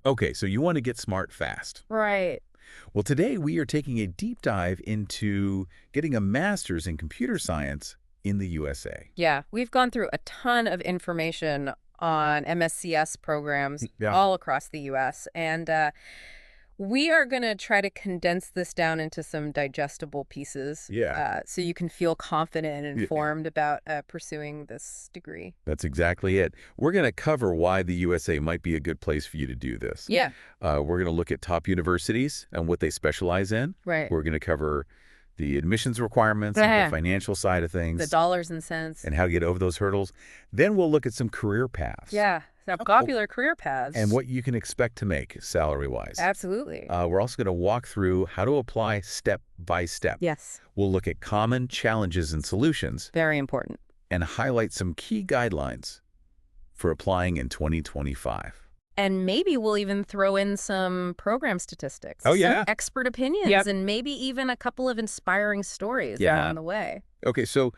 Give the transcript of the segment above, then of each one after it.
Okay, so you want to get smart fast. Right. Well, today we are taking a deep dive into getting a master's in computer science in the USA. Yeah, we've gone through a ton of information on MSCS programs Yeah. all across the U.S., and we are going to try to condense this down into some digestible pieces Yeah. so you can feel confident and Yeah. informed about pursuing this degree. That's exactly it. We're going to cover why the USA might be a good place for you to do this. Yeah, We're going to look at top universities and what they specialize in. right. We're going to cover the admissions requirements, the Yeah. financial side of The things, dollars and cents. and how to get over those hurdles. Then we'll look at some career paths. Yeah, some Oh, popular career paths. and what you can expect to make salary-wise. Absolutely. We're also going to walk through how to apply step by step. Yes, We'll look at common challenges and solutions very important. and highlight some key guidelines for applying in 2025. And maybe we'll even throw in some program statistics. Oh, some yeah? expert opinions. Yep. And maybe even a couple of inspiring stories Yeah. along the way. Okay, so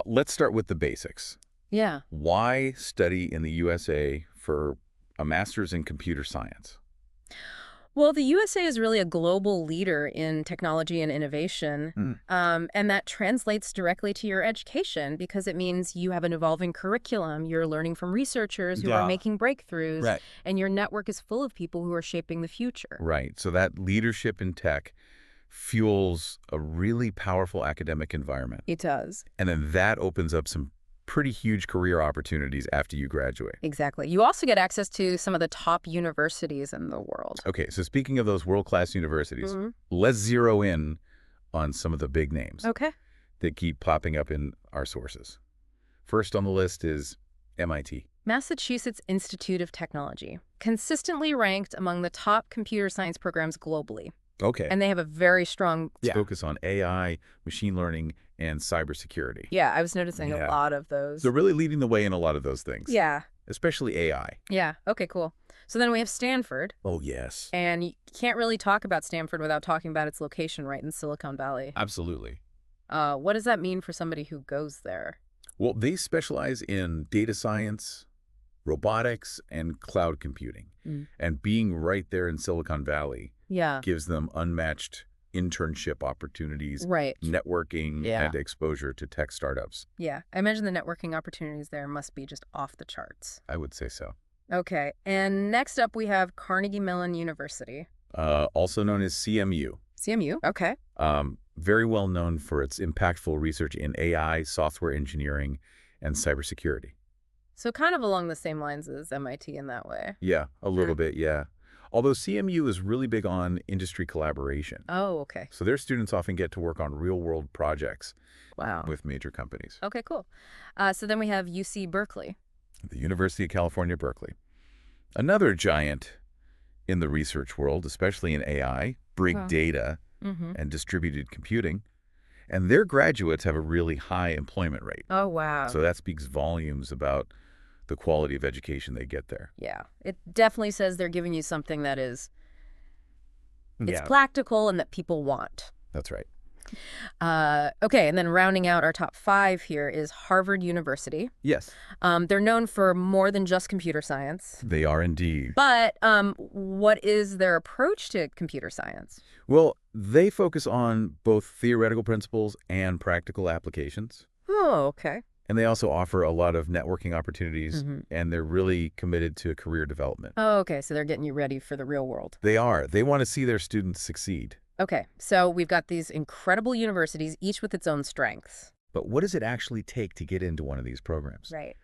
let's start with the basics. Yeah. Why study in the USA for a master's in computer science? Well, the USA is really a global leader in technology and innovation, and that translates directly to your education because it means you have an evolving curriculum, you're learning from researchers who are Yeah. making breakthroughs, Right. and your network is full of people who are shaping the future. Right. So that leadership in tech fuels a really powerful academic environment. It does. And then that opens up some pretty huge career opportunities after you graduate. Exactly. You also get access to some of the top universities in the world. Okay, so speaking of those world-class universities, Mhm. let's zero in on some of the big names Okay. that keep popping up in our sources. First on the list is MIT. Massachusetts Institute of Technology, consistently ranked among the top computer science programs globally. Okay. And they have a very strong Focus on AI, machine learning, and cybersecurity. Yeah, I was noticing Yeah. a lot of those. So really leading the way in a lot of those things. Yeah. Especially AI. Yeah. Okay, cool. So then we have Stanford, Oh, yes. and you can't really talk about Stanford without talking about its location right in Silicon Valley. Absolutely. What does that mean for somebody who goes there? Well, they specialize in data science, robotics, and cloud computing. Mm. And being right there in Silicon Valley Yeah. gives them unmatched internship opportunities, Right. networking, Yeah. and exposure to tech startups. Yeah. I imagine the networking opportunities there must be just off the charts. I would say so. Okay. And next up we have Carnegie Mellon University. Also known as CMU. CMU. Okay. Very well known for its impactful research in AI, software engineering, and cybersecurity. So kind of along the same lines as MIT in that way. Yeah, a little bit, yeah. Although CMU is really big on industry collaboration. Oh, okay. So their students often get to work on real-world projects Wow. with major companies. Okay, cool. So then we have UC Berkeley. The University of California, Berkeley. Another giant in the research world, especially in AI, big Wow. data, Mm-hmm. and distributed computing. And their graduates have a really high employment rate. Oh, wow. So that speaks volumes about the quality of education they get there. Yeah, it definitely says they're giving you something that is it's Yeah, practical and that people want. that's right. Okay, and then rounding out our top 5 here is Harvard University. Yes, They're known for more than just computer science. they are indeed. But what is their approach to computer science? Well, they focus on both theoretical principles and practical applications. Oh, okay. And they also offer a lot of networking opportunities, Mhm. and they're really committed to career development. Oh, okay, so they're getting you ready for the real world. They are. They want to see their students succeed. Okay, so we've got these incredible universities, each with its own strengths. But what does it actually take to get into one of these programs? Right.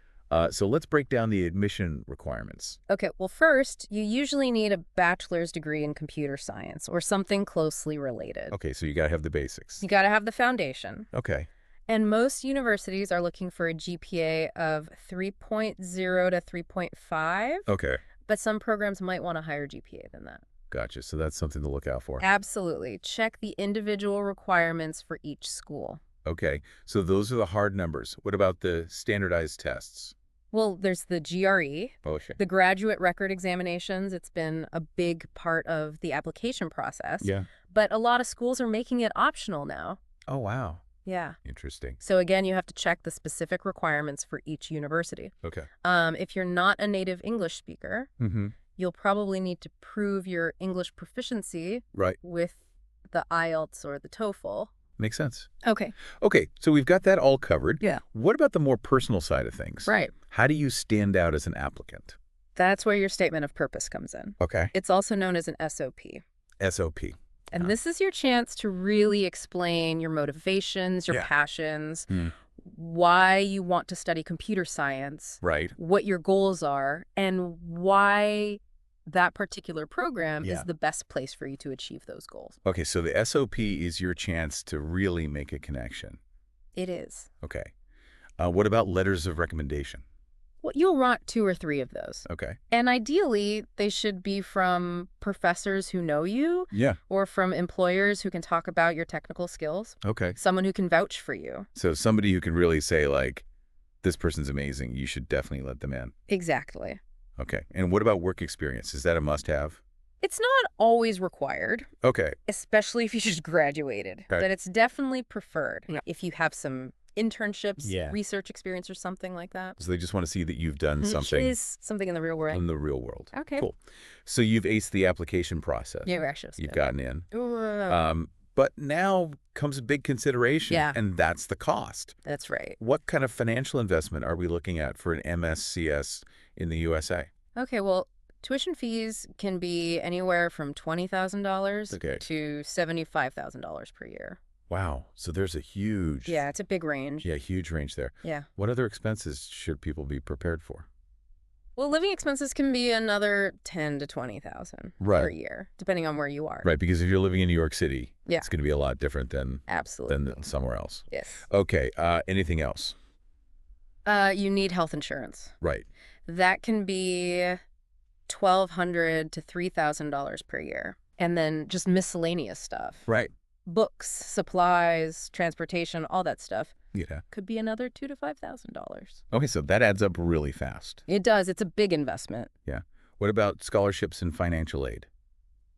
So let's break down the admission requirements. Okay, well, first, you usually need a bachelor's degree in computer science or something closely related. Okay, so you got to have the basics. You got to have the foundation. Okay. And most universities are looking for a GPA of 3.0 to 3.5, Okay. but some programs might want a higher GPA than that. Gotcha. So that's something to look out for. Absolutely. Check the individual requirements for each school. Okay. So those are the hard numbers. What about the standardized tests? Well, there's the GRE, Oh, sure. the graduate record examinations. It's been a big part of the application process. Yeah. But a lot of schools are making it optional now. Oh, wow. Yeah. Interesting. So again, you have to check the specific requirements for each university. Okay. If you're not a native English speaker, Mm-hmm. You'll probably need to prove your English proficiency Right. with the IELTS or the TOEFL. Makes sense. Okay. Okay, so we've got that all covered. Yeah. What about the more personal side of things? Right. How do you stand out as an applicant? That's where your statement of purpose comes in. Okay. It's also known as an SOP. SOP. And this is your chance to really explain your motivations, your Yeah. passions, Hmm. why you want to study computer science, Right. what your goals are, and why that particular program Yeah. is the best place for you to achieve those goals. Okay, so the SOP is your chance to really make a connection. It is. Okay. What about letters of recommendation? Well, you'll want 2 or 3 of those. Okay. And ideally, they should be from professors who know you Yeah. or from employers who can talk about your technical skills, Okay. someone who can vouch for you. So somebody who can really say, like, this person's amazing, you should definitely let them in. Exactly. Okay. And what about work experience? Is that a must-have? It's not always required, Okay. especially if you just graduated, Okay. but it's definitely preferred if you have some internships, Yeah. research experience or something like that. So they just want to see that you've done something It is something in the real world. in the real world. Okay. Cool. So you've aced the application process. Yeah, actually. You've gotten in. Ooh, But now comes a big consideration, Yeah. and that's the cost. that's right. What kind of financial investment are we looking at for an MSCS in the USA? Okay, well, tuition fees can be anywhere from $20,000 Okay. to $75,000 per year. Wow. So there's a huge, Yeah, it's a big range. huge range there. Yeah. What other expenses should people be prepared for? Well, living expenses can be another $10,000 to $20,000 per Right. year, depending on where you are. Right, because if you're living in New York City, Yeah. it's going to be a lot different than Absolutely. somewhere else. Yes. Okay. Anything else? You need health insurance. Right. That can be $1,200 to $3,000 per year. And then just miscellaneous stuff. Right. Books, supplies, transportation, all that stuff Yeah. could be another $2,000 to $5,000. Okay, so that adds up really fast. It does. It's a big investment. Yeah. What about scholarships and financial aid?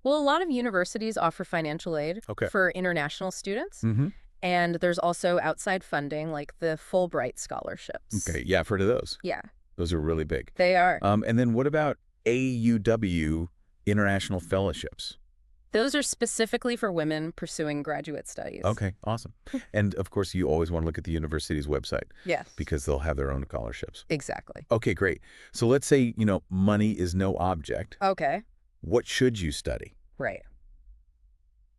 Well, a lot of universities offer financial aid Okay. for international students. Mm-hmm. And there's also outside funding like the Fulbright scholarships. Okay. Yeah, I've heard of those. Yeah, Those are really big. they are. And then what about AUW international fellowships? Those are specifically for women pursuing graduate studies. Okay, awesome. And of course, you always want to look at the university's website Yes. because they'll have their own scholarships. Exactly. Okay, great. So let's say, money is no object. Okay. What should you study? Right.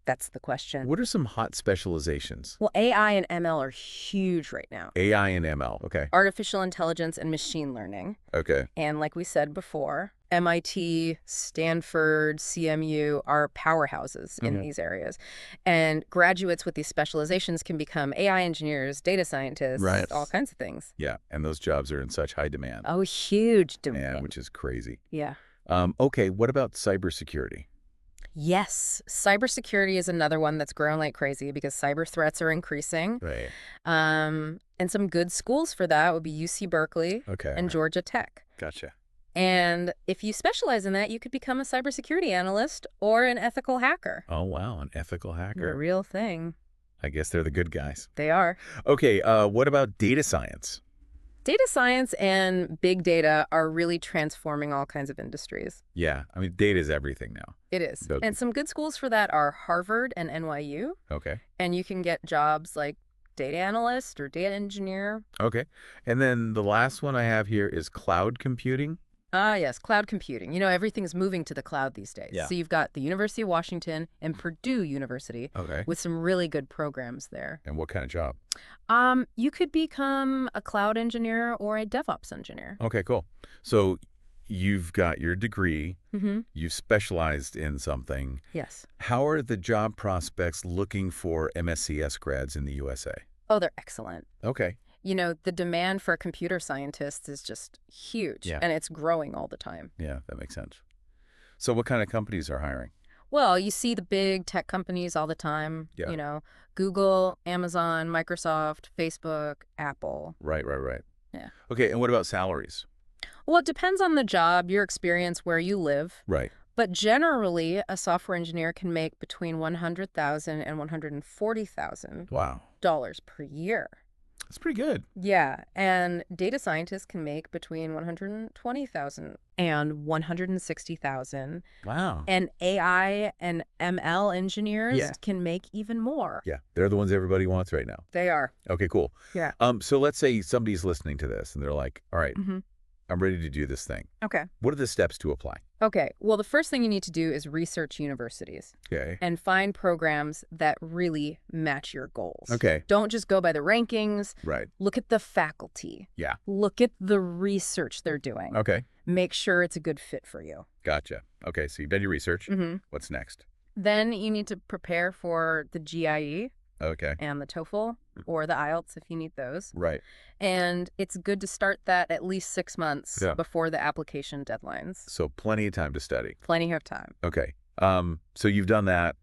That's the question. What are some hot specializations? Well, AI and ML are huge right now. AI and ML. Okay. Artificial intelligence and machine learning. Okay. And like we said before, MIT, Stanford, CMU are powerhouses in these areas. And graduates with these specializations can become AI engineers, data scientists, Right. all kinds of things. Yeah, and those jobs are in such high demand. Oh, huge Yeah, demand. which is crazy. Yeah. Okay, what about cybersecurity? Yes, cybersecurity is another one that's grown like crazy because cyber threats are increasing. Right. And some good schools for that would be UC Berkeley Okay. and Georgia Tech. Gotcha. And if you specialize in that, you could become a cybersecurity analyst or an ethical hacker. Oh, wow, an ethical The hacker. real thing. I guess they're the good guys. They are. Okay, what about data science? Data science and big data are really transforming all kinds of industries. Yeah, I mean, data is everything now. It is. So- And some good schools for that are Harvard and NYU. Okay. And you can get jobs like data analyst or data engineer. Okay. And then the last one I have here is cloud computing. Ah, yes, cloud computing. You know, everything's moving to the cloud these days. Yeah. So you've got the University of Washington and Purdue University Okay. with some really good programs there. And what kind of job? You could become a cloud engineer or a DevOps engineer. Okay, cool. So you've got your degree, Mm-hmm. you've specialized in something. Yes. How are the job prospects looking for MSCS grads in the USA? Oh, they're excellent. Okay. You know, the demand for computer scientists is just huge, Yeah. and it's growing all the time. Yeah, that makes sense. So what kind of companies are hiring? Well, you see the big tech companies all the time. Yeah. You know, Google, Amazon, Microsoft, Facebook, Apple. Right. Yeah. Okay, and what about salaries? Well, it depends on the job, your experience, where you live. Right. But generally, a software engineer can make between $100,000 and $140,000 Wow. per year. That's pretty good. Yeah, and data scientists can make between 120,000 and 160,000, Wow. and AI and ML engineers Yeah. can make even more. Yeah, they're the ones everybody wants right now. They are. Okay, cool. Yeah. So let's say somebody's listening to this and they're like, all right, hmm I'm ready to do this thing. Okay. What are the steps to apply? Okay. Well, the first thing you need to do is research universities Okay. and find programs that really match your goals. Okay. Don't just go by the rankings. Right. Look at the faculty. Yeah. Look at the research they're doing. Okay. Make sure it's a good fit for you. Gotcha. Okay, so you've done your research. hmm What's next? Then you need to prepare for the GIE Okay. and the TOEFL or the IELTS if you need those. Right. And it's good to start that at least 6 months Yeah. before the application deadlines. So plenty of time to study. Plenty of time. Okay. So you've done that.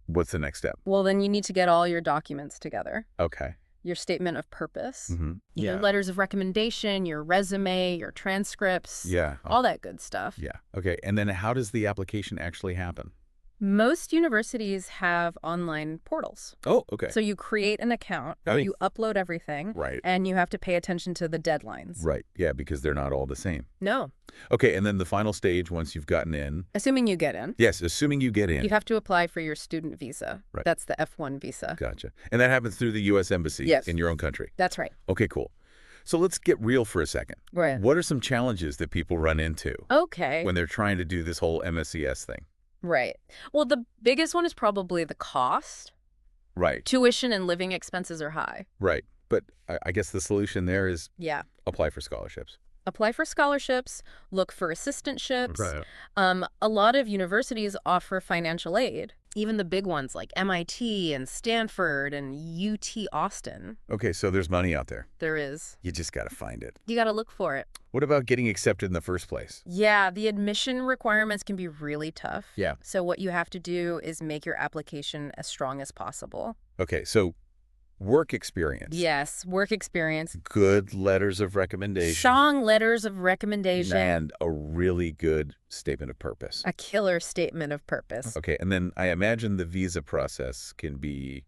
What's the next step? Well, then you need to get all your documents together. Okay. Your statement of purpose, your Yeah. letters of recommendation, your resume, your transcripts, Yeah. all that good stuff. Yeah. Okay. And then how does the application actually happen? Most universities have online portals. Oh, okay. So you create an account, you upload everything, Right. and you have to pay attention to the deadlines. Right. Yeah, because they're not all the same. No. Okay. And then the final stage, once you've gotten in. Assuming you get in. Yes, assuming you get in. You have to apply for your student visa. Right. That's the F1 visa. Gotcha. And that happens through the U.S. Embassy Yes. in your own country. That's right. Okay, cool. So let's get real for a second. Right. What are some challenges that people run into Okay. when they're trying to do this whole MSCS thing? Right. Well, the biggest one is probably the cost. Right. Tuition and living expenses are high. Right. But I guess the solution there is Yeah. apply for scholarships. Apply for scholarships, look for assistantships. A lot of universities offer financial aid, even the big ones like MIT and Stanford and UT Austin. Okay, so there's money out there. There is. You just got to find it. You got to look for it. What about getting accepted in the first place? Yeah, the admission requirements can be really tough. Yeah. So what you have to do is make your application as strong as possible. Okay, so work experience. Yes, work experience. Good letters of recommendation. Strong letters of recommendation. And a really good statement of purpose. A killer statement of purpose. Okay, and then I imagine the visa process can be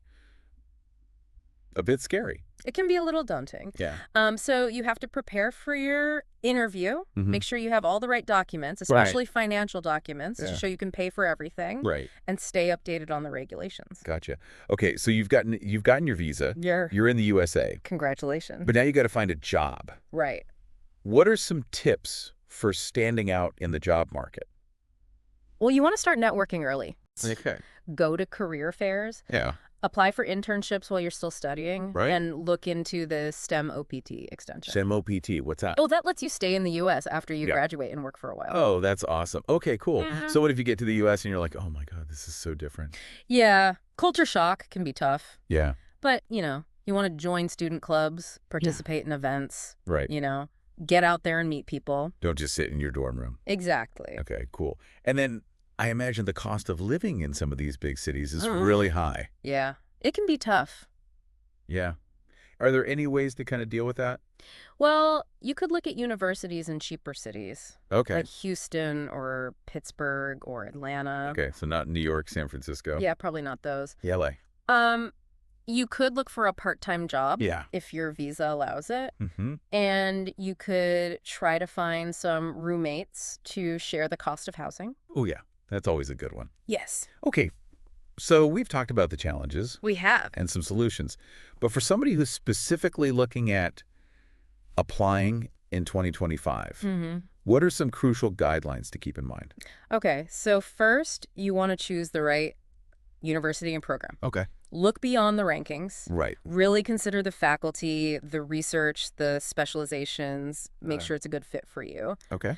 a bit scary. It can be a little daunting. Yeah. So you have to prepare for your interview. Mhm. Make sure you have all the right documents, especially financial documents, Yeah. to show you can pay for everything. Right. And stay updated on the regulations. Gotcha. Okay, so you've gotten your visa. You're in the USA. Congratulations. But now you got to find a job. Right. What are some tips for standing out in the job market? Well, you want to start networking early. Okay. Go to career fairs. Yeah. Apply for internships while you're still studying. Right. And look into the STEM OPT extension. STEM OPT, what's that? Oh, that lets you stay in the U.S. after you Yeah. graduate and work for a while. Oh, that's awesome. Okay, cool. Mhm. So what if you get to the US and you're like, oh my God, this is so different? Yeah. Culture shock can be tough. Yeah. But, you want to join student clubs, participate in events, Right. get out there and meet people. Don't just sit in your dorm room. Exactly. Okay, cool. And then I imagine the cost of living in some of these big cities is really high. Yeah. It can be tough. Yeah. Are there any ways to kind of deal with that? Well, you could look at universities in cheaper cities. Okay. Like Houston or Pittsburgh or Atlanta. Okay, so not New York, San Francisco. Yeah, probably not those. LA. You could look for a part-time job. Yeah. If your visa allows it. Mm-hmm. And you could try to find some roommates to share the cost of housing. Oh, yeah. That's always a good one. Yes. Okay. So we've talked about the challenges We have. and some solutions. But for somebody who's specifically looking at applying in 2025, Mm-hmm. what are some crucial guidelines to keep in mind? Okay, so first, you want to choose the right university and program. Okay. Look beyond the rankings. Right. Really consider the faculty, the research, the specializations. Make sure it's a good fit for you. Okay.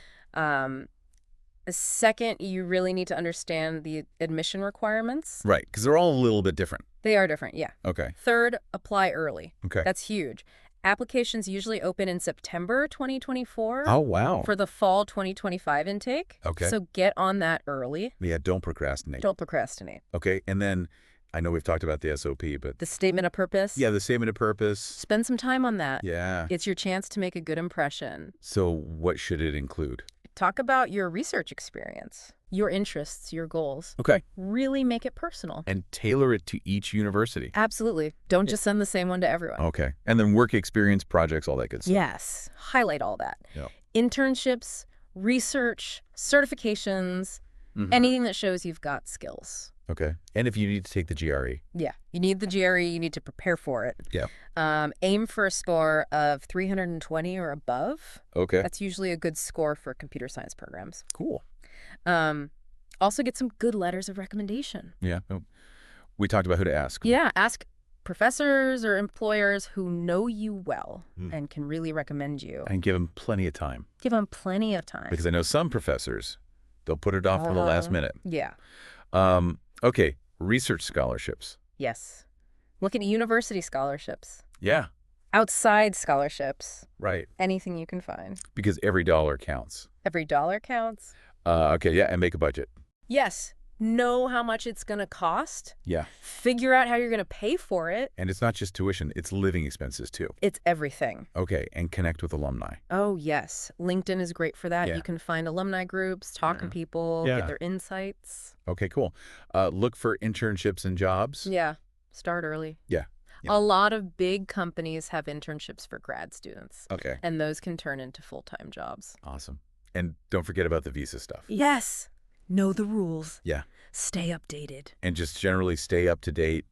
Second, you really need to understand the admission requirements. Right, because they're all a little bit different. They are different, yeah. Okay. Third, apply early. Okay. That's huge. Applications usually open in September 2024 Oh, wow. for the fall 2025 intake. Okay. So get on that early. Yeah, don't procrastinate. Don't procrastinate. Okay, and then I know we've talked about the SOP, but The statement of purpose. yeah, the statement of purpose. Spend some time on that. Yeah. It's your chance to make a good impression. So what should it include? talk about your research experience, your interests, your goals. Okay. Really make it personal. And tailor it to each university. Absolutely. Don't just send the same one to everyone. Okay. And then work experience, projects, all that good stuff. Yes. Highlight all that. Yep. Internships, research, certifications, anything that shows you've got skills. Okay. And if you need to take the GRE. Yeah. You need the GRE. You need to prepare for it. Yeah. Aim for a score of 320 or above. Okay. That's usually a good score for computer science programs. Cool. Also get some good letters of recommendation. Yeah. We talked about who to ask. Yeah. Ask professors or employers who know you well and can really recommend you. And give them plenty of time. Give them plenty of time. Because I know some professors, they'll put it off for the last minute. Yeah. Okay. Research scholarships. Yes. Look at university scholarships. Yeah. Outside scholarships. Right. Anything you can find. Because every dollar counts. Every dollar counts. Okay. Yeah. And make a budget. Yes. Know how much it's going to cost. Yeah. Figure out how you're going to pay for it. And it's not just tuition. It's living expenses, too. It's everything. Okay. And connect with alumni. Oh, yes. LinkedIn is great for that. Yeah. You can find alumni groups, talk to people, Yeah. get their insights. Okay, cool. Look for internships and jobs. Yeah. Start early. Yeah. A lot of big companies have internships for grad students. Okay. And those can turn into full-time jobs. Awesome. And don't forget about the visa stuff. Yes. Know the rules. Yeah. Stay updated. And just generally stay up to date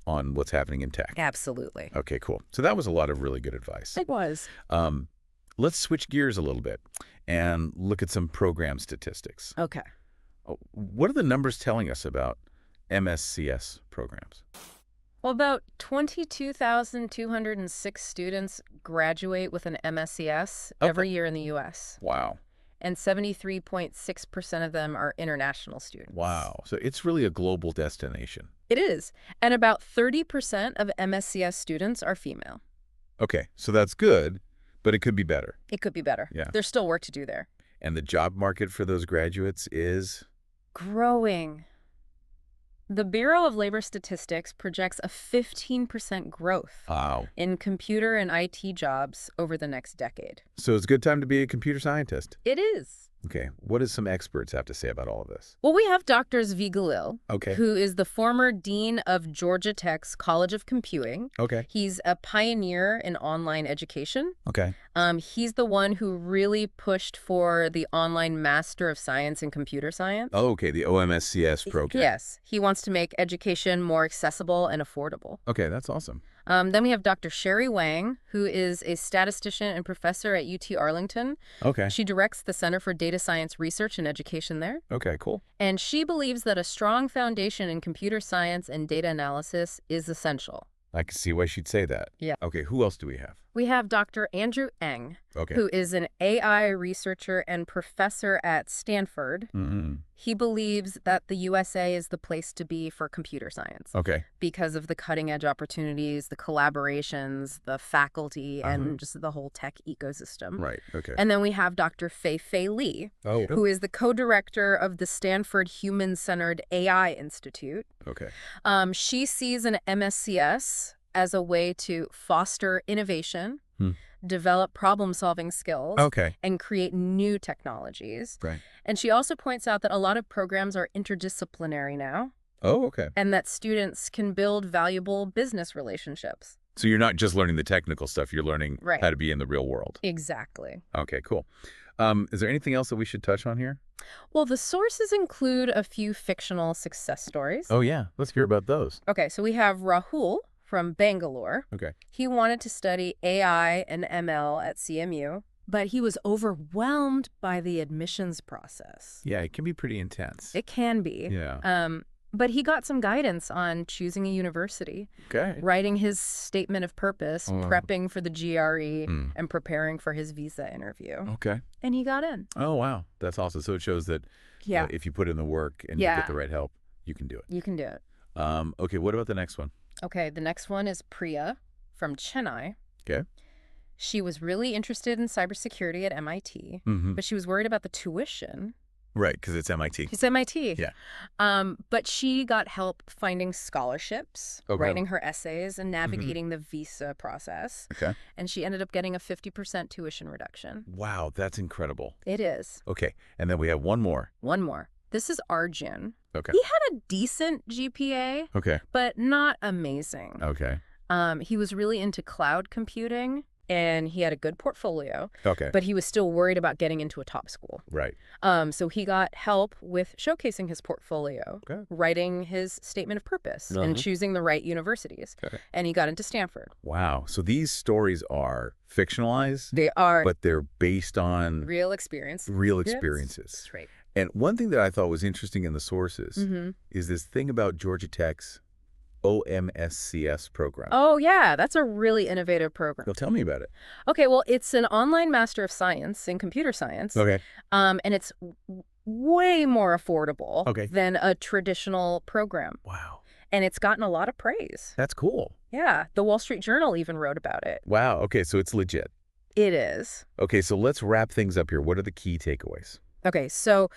on what's happening in tech. Absolutely. Okay, cool. So that was a lot of really good advice. It was. Let's switch gears a little bit and look at some program statistics. Okay. What are the numbers telling us about MSCS programs? Well, about 22,206 students graduate with an MSCS every year in the U.S. Wow. And 73.6% of them are international students. Wow. So it's really a global destination. It is. And about 30% of MSCS students are female. Okay. So that's good, but it could be better. It could be better. Yeah. There's still work to do there. And the job market for those graduates is? Growing. The Bureau of Labor Statistics projects a 15% growth in computer and IT jobs over the next decade. So it's a good time to be a computer scientist. It is. Okay. What does some experts have to say about all of this? Well, we have Dr. Zvi Galil, Okay. who is the former dean of Georgia Tech's College of Computing. Okay. He's a pioneer in online education. Okay. He's the one who really pushed for the online Master of Science in Computer Science. Oh, okay. The OMSCS program. Yes. He wants to make education more accessible and affordable. Okay. That's awesome. Then we have Dr. Sherry Wang, who is a statistician and professor at UT Arlington. Okay. She directs the Center for Data Science Research and Education there. Okay, cool. And she believes that a strong foundation in computer science and data analysis is essential. I can see why she'd say that. Yeah. Okay, who else do we have? We have Dr. Andrew Ng, Okay. who is an AI researcher and professor at Stanford. Mm-hmm. He believes that the USA is the place to be for computer science Okay. because of the cutting-edge opportunities, the collaborations, the faculty, and just the whole tech ecosystem. Right, okay. And then we have Dr. Fei Li, who is the co-director of the Stanford Human-Centered AI Institute. Okay. She sees an MSCS as a way to foster innovation, develop problem-solving skills, and create new technologies. Right. And she also points out that a lot of programs are interdisciplinary now. Oh, okay. And that students can build valuable business relationships. So you're not just learning the technical stuff, you're learning Right. how to be in the real world. Exactly. Okay, cool. Is there anything else that we should touch on here? Well, the sources include a few fictional success stories. Oh, yeah. Let's hear about those. Okay, so we have Rahul from Bangalore. Okay. He wanted to study AI and ML at CMU, but he was overwhelmed by the admissions process. Yeah, it can be pretty intense. It can be. Yeah. But he got some guidance on choosing a university, Okay. writing his statement of purpose, prepping for the GRE, and preparing for his visa interview. Okay. And he got in. Oh, wow. That's awesome. So it shows that if you put in the work and you get the right help, you can do it. You can do it. Okay, what about the next one? Okay, the next one is Priya from Chennai. Okay. She was really interested in cybersecurity at MIT, but she was worried about the tuition. Right, because it's MIT. She's MIT. Yeah. But she got help finding scholarships, Okay. writing her essays, and navigating the visa process. Okay. And she ended up getting a 50% tuition reduction. Wow, that's incredible. It is. Okay, and then we have one more. One more. This is Arjun. Okay. He had a decent GPA, Okay. but not amazing. Okay. He was really into cloud computing, and he had a good portfolio, Okay. but he was still worried about getting into a top school. Right. So he got help with showcasing his portfolio, Okay. writing his statement of purpose, and choosing the right universities. Okay. And he got into Stanford. Wow. So these stories are fictionalized, They are but they're based on real experience. real Yes, experiences. that's right. And one thing that I thought was interesting in the sources is this thing about Georgia Tech's OMSCS program. Oh, yeah, that's a really innovative program. Well, tell me about it. Okay, well, it's an online Master of Science in computer science. Okay. And it's way more affordable Okay. than a traditional program. Wow. And it's gotten a lot of praise. That's cool. Yeah, the Wall Street Journal even wrote about it. Wow. Okay, so it's legit. It is. Okay, so let's wrap things up here. What are the key takeaways? Okay, so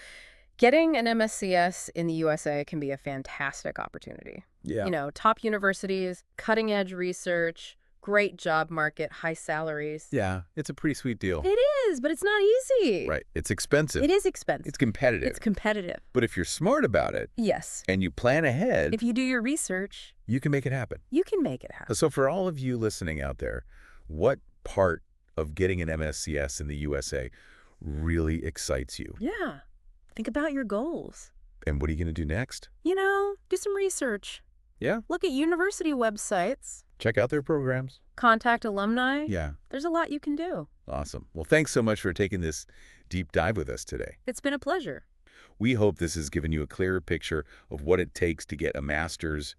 getting an MSCS in the USA can be a fantastic opportunity. Yeah. You know, top universities, cutting-edge research, great job market, high salaries. Yeah, it's a pretty sweet deal. It is, but it's not easy. Right. It's expensive. It is expensive. It's competitive. It's competitive. But if you're smart about it Yes. and you plan ahead, If you do your research, you can make it happen. you can make it happen. So for all of you listening out there, what part of getting an MSCS in the USA really excites you? Yeah. Think about your goals. And what are you going to do next? You know, do some research. Yeah. Look at university websites. Check out their programs. Contact alumni. Yeah. There's a lot you can do. Awesome. Well, thanks so much for taking this deep dive with us today. It's been a pleasure. We hope this has given you a clearer picture of what it takes to get a master's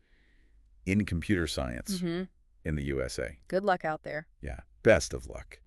in computer science in the USA. Good luck out there. Yeah. Best of luck.